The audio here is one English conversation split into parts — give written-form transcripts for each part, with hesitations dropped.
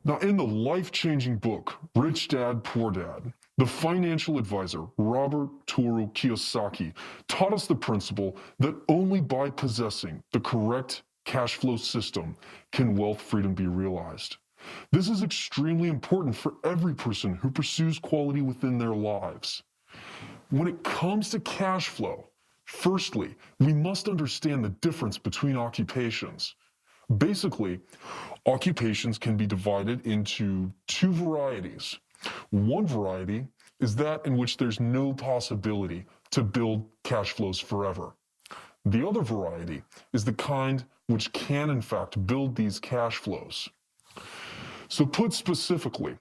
Now, in the life-changing book, Rich Dad, Poor Dad, the financial advisor Robert Toru Kiyosaki taught us the principle that only by possessing the correct cash flow system can wealth freedom be realized. This is extremely important for every person who pursues quality within their lives. When it comes to cash flow, firstly, we must understand the difference between occupations. Basically, occupations can be divided into two varieties. One variety is that in which there's no possibility to build cash flows forever. The other variety is the kind which can in fact build these cash flows. So put specifically,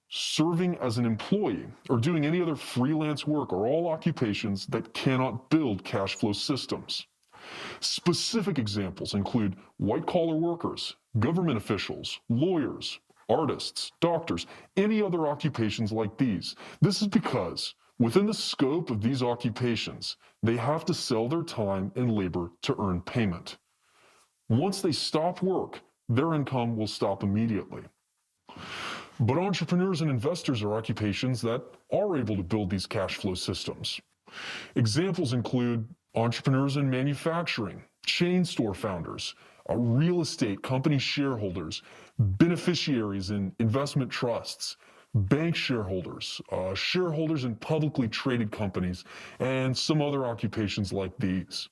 serving as an employee or doing any other freelance work are all occupations that cannot build cash flow systems. Specific examples include white-collar workers, government officials, lawyers, artists, doctors, any other occupations like these. This is because within the scope of these occupations, they have to sell their time and labor to earn payment. Once they stop work, their income will stop immediately. But entrepreneurs and investors are occupations that are able to build these cash flow systems. Examples include entrepreneurs in manufacturing, chain store founders, real estate company shareholders, beneficiaries in investment trusts, bank shareholders, shareholders in publicly traded companies, and some other occupations like these.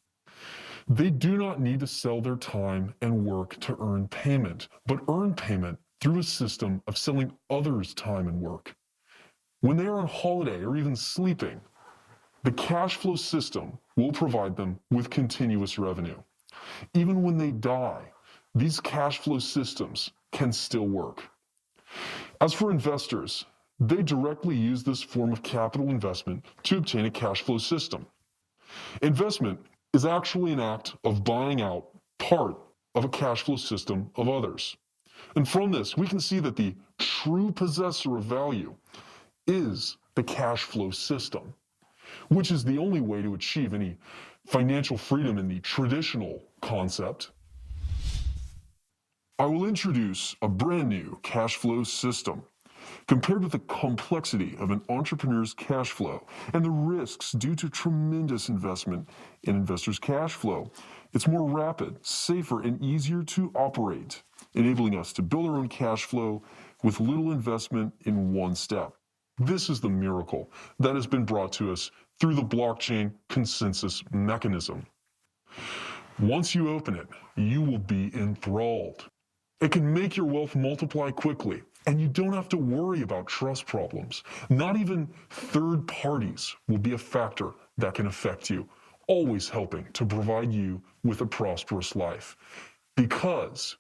They do not need to sell their time and work to earn payment, but earn payment through a system of selling others' time and work. When they are on holiday or even sleeping, the cash flow system will provide them with continuous revenue. Even when they die, these cash flow systems can still work. As for investors, they directly use this form of capital investment to obtain a cash flow system. Investment is actually an act of buying out part of a cash flow system of others. And from this, we can see that the true possessor of value is the cash flow system, which is the only way to achieve any financial freedom in the traditional concept. I will introduce a brand new cash flow system. Compared with the complexity of an entrepreneur's cash flow and the risks due to tremendous investment in investors' cash flow, it's more rapid, safer, and easier to operate, enabling us to build our own cash flow with little investment in one step. This is the miracle that has been brought to us through the blockchain consensus mechanism. Once you open it, you will be enthralled. It can make your wealth multiply quickly, and you don't have to worry about trust problems. Not even third parties will be a factor that can affect you, always helping to provide you with a prosperous life, because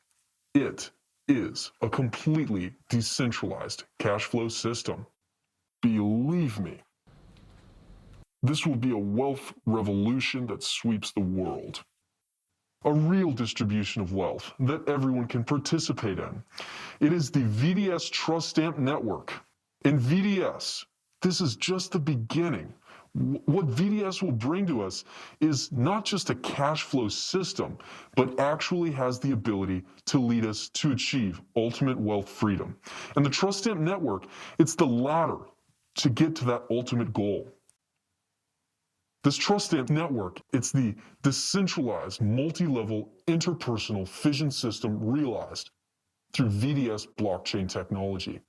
it is a completely decentralized cash flow system. Believe me, this will be a wealth revolution that sweeps the world. A real distribution of wealth that everyone can participate in. It is the VDS Trust Stamp Network. In VDS, this is just the beginning. What VDS will bring to us is not just a cash flow system, but actually has the ability to lead us to achieve ultimate wealth freedom. And the Trust Stamp Network, it's the ladder to get to that ultimate goal. This Trust Stamp Network, it's the decentralized, multi-level, interpersonal fission system realized through VDS blockchain technology.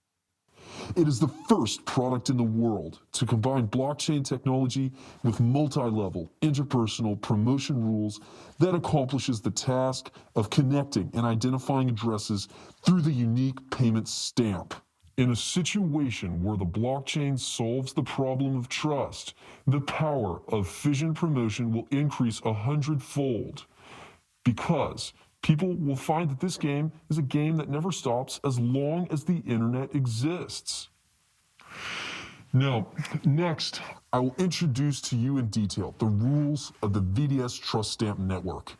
It is the first product in the world to combine blockchain technology with multi-level, interpersonal promotion rules that accomplishes the task of connecting and identifying addresses through the unique payment stamp. In a situation where the blockchain solves the problem of trust, the power of fission promotion will increase 100-fold, because people will find that this game is a game that never stops as long as the internet exists. Now, next, I will introduce to you in detail the rules of the VDS Trust Stamp Network.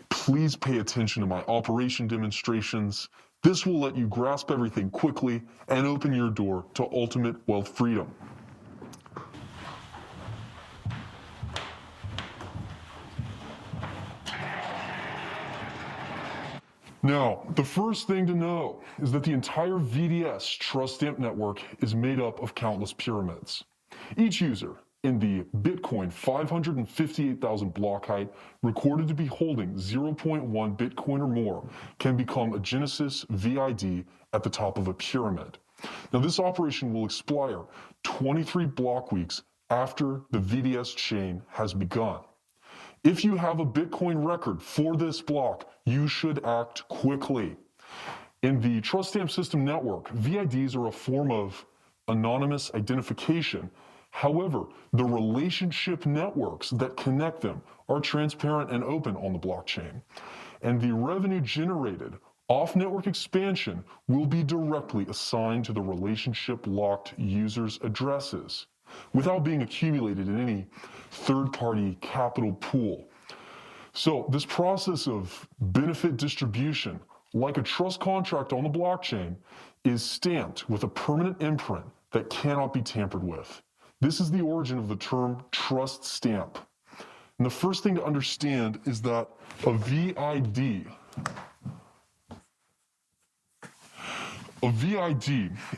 Please pay attention to my operation demonstrations. This will let you grasp everything quickly and open your door to ultimate wealth freedom. Now, the first thing to know is that the entire VDS trust stamp network is made up of countless pyramids. Each user in the Bitcoin 558,000 block height recorded to be holding 0.1 Bitcoin or more can become a Genesis VID at the top of a pyramid. Now, this operation will expire 23 block weeks after the VDS chain has begun. If you have a Bitcoin record for this block, you should act quickly. In the trust stamp system network, VIDs are a form of anonymous identification. However, the relationship networks that connect them are transparent and open on the blockchain. And the revenue generated off-network expansion will be directly assigned to the relationship-locked users' addresses, without being accumulated in any third-party capital pool. So this process of benefit distribution, like a trust contract on the blockchain, is stamped with a permanent imprint that cannot be tampered with. This is the origin of the term trust stamp. And the first thing to understand is that a VID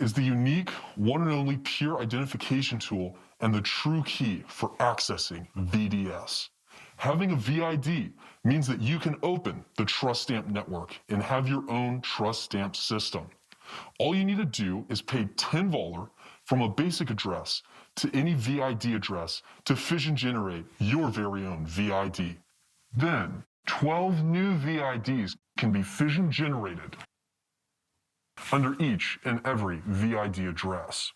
is the unique, one and only pure identification tool and the true key for accessing VDS. Having a VID means that you can open the trust stamp network and have your own trust stamp system. All you need to do is pay $10 from a basic address to any VID address to fission generate your very own VID. Then, 12 new VIDs can be fission generated under each and every VID address.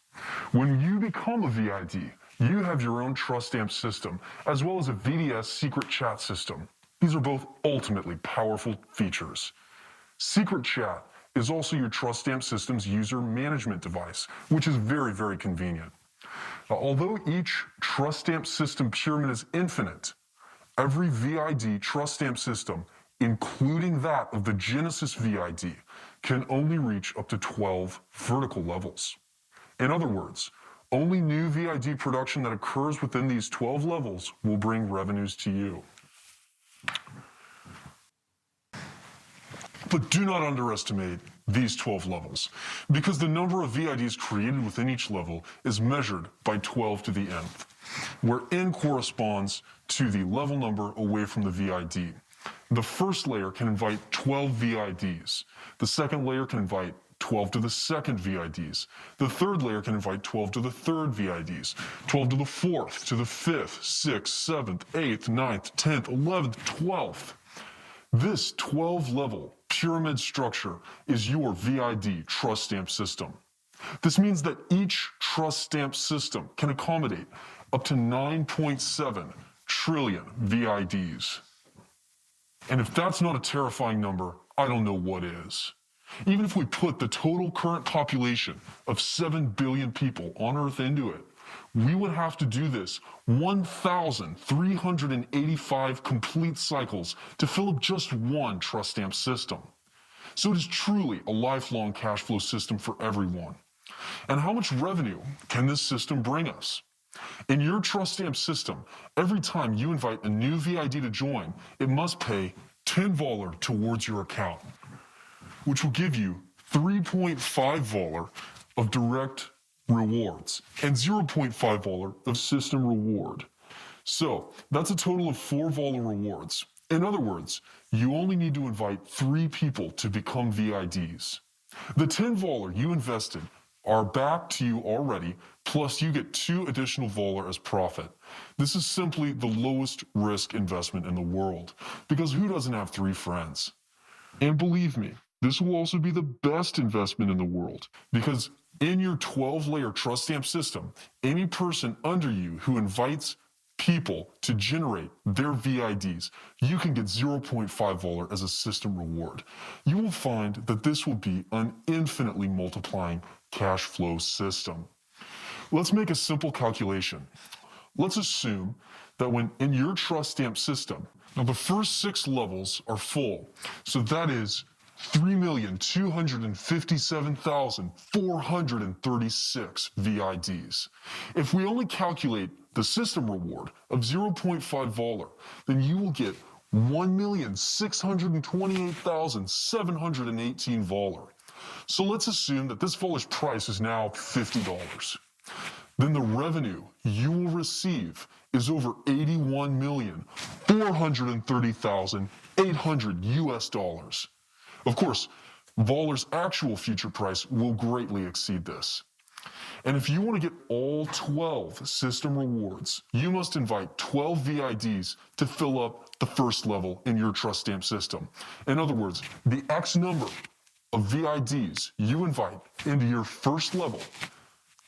When you become a VID, you have your own trust stamp system, as well as a VDS secret chat system. These are both ultimately powerful features. Secret chat is also your trust stamp system's user management device, which is very, very convenient. Now, although each trust stamp system pyramid is infinite, every VID trust stamp system, including that of the Genesis VID, can only reach up to 12 vertical levels. In other words, only new VID production that occurs within these 12 levels will bring revenues to you. But do not underestimate these 12 levels, because the number of VIDs created within each level is measured by 12 to the nth, where n corresponds to the level number away from the VID. The first layer can invite 12 VIDs. The second layer can invite 12 to the second VIDs. The third layer can invite 12 to the third VIDs, 12 to the fourth, to the fifth, sixth, seventh, eighth, ninth, 10th, 11th, 12th. This 12-level pyramid structure is your VID trust stamp system. This means that each trust stamp system can accommodate up to 9.7 trillion VIDs. And if that's not a terrifying number, I don't know what is. Even if we put the total current population of 7 billion people on Earth into it, we would have to do this 1,385 complete cycles to fill up just one trust stamp system. So it is truly a lifelong cash flow system for everyone. And how much revenue can this system bring us? In your trust stamp system, every time you invite a new VID to join, it must pay $10 towards your account, which will give you $3.5 of direct rewards and $0.5 of system reward. So that's a total of $4 rewards. In other words, you only need to invite 3 people to become VIDs. The $10 you invested are back to you already, plus you get 2 additional vol as profit. This is simply the lowest risk investment in the world, because who doesn't have 3 friends? And believe me, this will also be the best investment in the world, because in your 12-layer trust stamp system, any person under you who invites people to generate their VIDs, you can get $0.5 as a system reward. You will find that this will be an infinitely multiplying cash flow system. Let's make a simple calculation. Let's assume that when in your trust stamp system, now the first 6 levels are full, so that is 3,257,436 VIDs. If we only calculate the system reward of $0.5, then you will get 1,628,718 Voller. So let's assume that this Voller's price is now $50. Then the revenue you will receive is over 81,430,800 US dollars. Of course, Voller's actual future price will greatly exceed this. And if you want to get all 12 system rewards, you must invite 12 VIDs to fill up the first level in your trust stamp system. In other words, the X number of VIDs you invite into your first level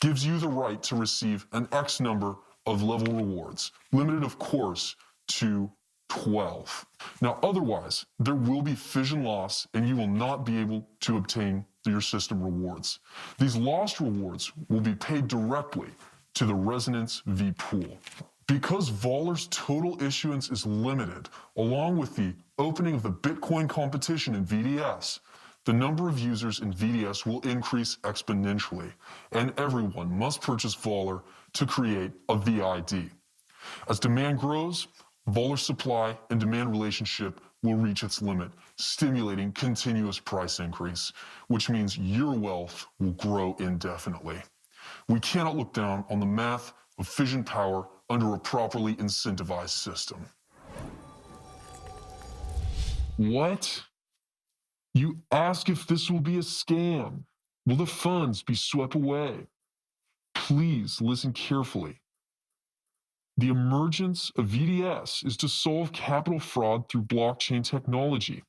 gives you the right to receive an X number of level rewards, limited, of course, to 12. Now, otherwise, there will be fission loss and you will not be able to obtain your system rewards. These lost rewards will be paid directly to the Resonance V pool. Because Voller's total issuance is limited, along with the opening of the Bitcoin competition in VDS, the number of users in VDS will increase exponentially, and everyone must purchase Voller to create a VID. As demand grows, Voller's supply and demand relationship will reach its limit, stimulating continuous price increase, which means your wealth will grow indefinitely. We cannot look down on the math of fission power under a properly incentivized system. What? You ask if this will be a scam. Will the funds be swept away? Please listen carefully. The emergence of VDS is to solve capital fraud through blockchain technology.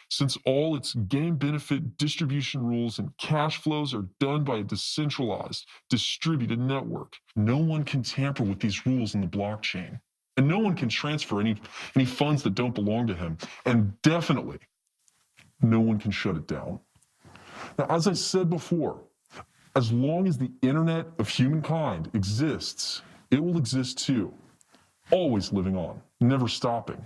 Since all its game benefit distribution rules and cash flows are done by a decentralized, distributed network, no one can tamper with these rules in the blockchain. And no one can transfer any funds that don't belong to him. And definitely, no one can shut it down. Now, as I said before, as long as the internet of humankind exists, it will exist too, always living on, never stopping.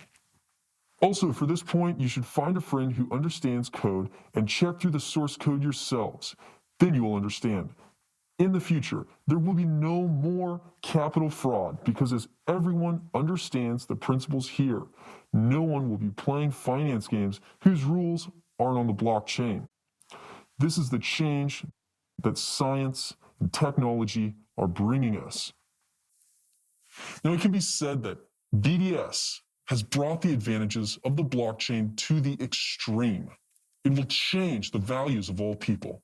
Also, for this point, you should find a friend who understands code and check through the source code yourselves. Then you will understand. In the future, there will be no more capital fraud because as everyone understands the principles here, no one will be playing finance games whose rules aren't on the blockchain. This is the change that science and technology are bringing us. Now, it can be said that VDS has brought the advantages of the blockchain to the extreme. It will change the values of all people.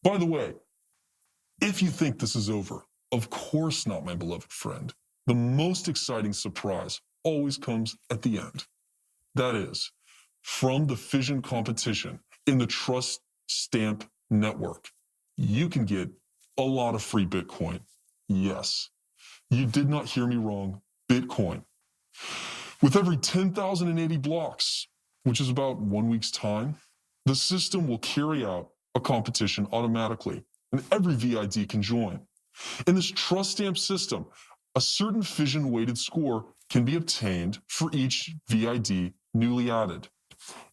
By the way, if you think this is over, of course not, my beloved friend. The most exciting surprise always comes at the end. That is, from the fission competition in the Trust Stamp network, you can get a lot of free Bitcoin. Yes, you did not hear me wrong, Bitcoin. With every 10,080 blocks, which is about 1 week's time, the system will carry out a competition automatically, and every VID can join. In this trust stamp system, a certain fission-weighted score can be obtained for each VID newly added.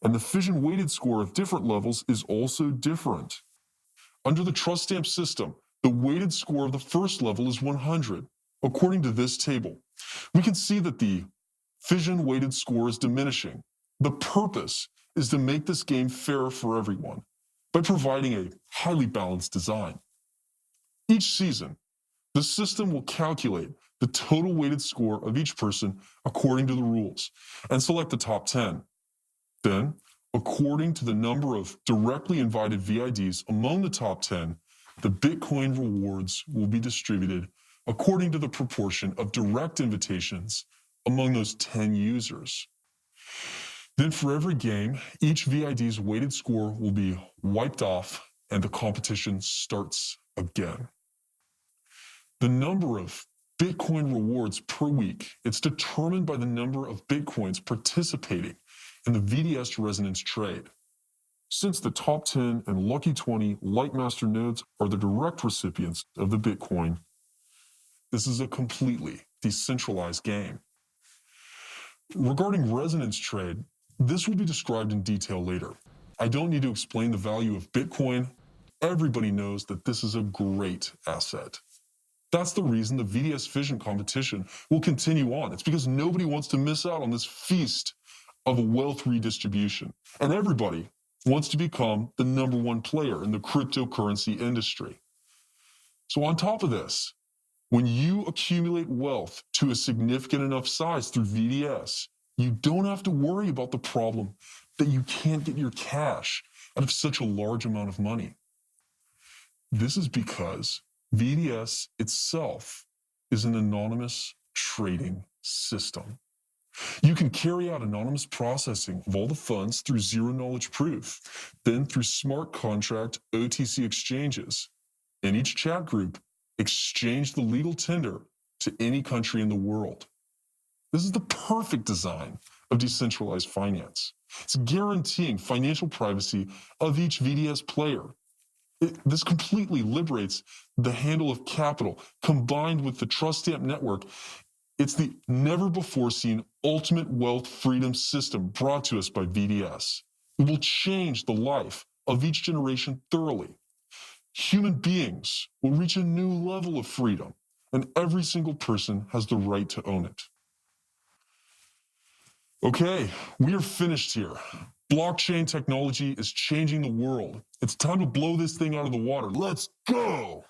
And the fission-weighted score of different levels is also different. Under the trust stamp system, the weighted score of the first level is 100. According to this table, we can see that the fission-weighted score is diminishing. The purpose is to make this game fairer for everyone by providing a highly balanced design. Each season, the system will calculate the total weighted score of each person according to the rules and select the top 10. Then, according to the number of directly invited VIDs among the top 10, the Bitcoin rewards will be distributed according to the proportion of direct invitations among those 10 users. Then for every game, each VID's weighted score will be wiped off and the competition starts again. The number of Bitcoin rewards per week, it's determined by the number of Bitcoins participating in the VDS resonance trade. Since the top 10 and lucky 20 Lightmaster nodes are the direct recipients of the Bitcoin, this is a completely decentralized game. Regarding resonance trade, this will be described in detail later. I don't need to explain the value of Bitcoin. Everybody knows that this is a great asset. That's the reason the VDS fission competition will continue on. It's because nobody wants to miss out on this feast of wealth redistribution. And everybody wants to become the #1 player in the cryptocurrency industry. So on top of this, when you accumulate wealth to a significant enough size through VDS, you don't have to worry about the problem that you can't get your cash out of such a large amount of money. This is because VDS itself is an anonymous trading system. You can carry out anonymous processing of all the funds through zero-knowledge proof, then through smart contract OTC exchanges. In each chat group, exchange the legal tender to any country in the world. This is the perfect design of decentralized finance. It's guaranteeing financial privacy of each VDS player. This completely liberates the handle of capital combined with the trust stamp network. It's the never-before-seen ultimate wealth freedom system brought to us by VDS. It will change the life of each generation thoroughly. Human beings will reach a new level of freedom, and every single person has the right to own it. Okay, we are finished here. Blockchain technology is changing the world. It's time to blow this thing out of the water. Let's go!